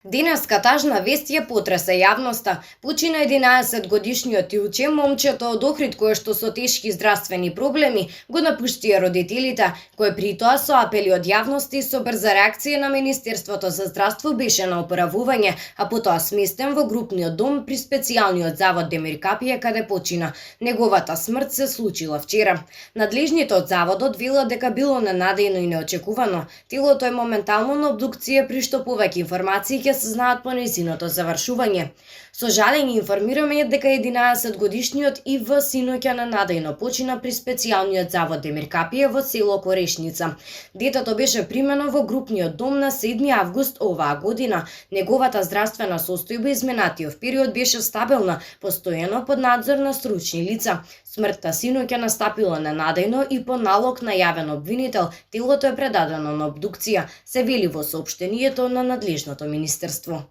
Денеска тажна вест ја потреса јавноста. Почина 11-годишниот Илче, момчето од Охрид кое што со тешки здравствени проблеми го напуштија родителите, кој при тоа со апели од јавност и со брза реакција на Министерството за здравство беше на оправување, а потоа сместен во групниот дом при специјалниот завод Демир Капије каде почина. Неговата смрт се случила вчера. Надлежните од заводот велат дека било ненадејно и неочекувано. Телото е моментално на обдукција, при што повеќе информации ќе се знаат по нејзиното завршување. Со жалење информираме дека 11-годишниот И.В. синоќа ненадејно почина при специјалниот завод Демир Капије во село Корешница. Детето беше примено во групниот дом на 7 август оваа година. Неговата здравствена состојба изминатиот период беше стабилна, постојано под надзор на стручни лица. Смртта синоќа настапила ненадејно и по налог на јавен обвинител, телото е предадено на обдукција, се вели во соопштението на надлежното министерство.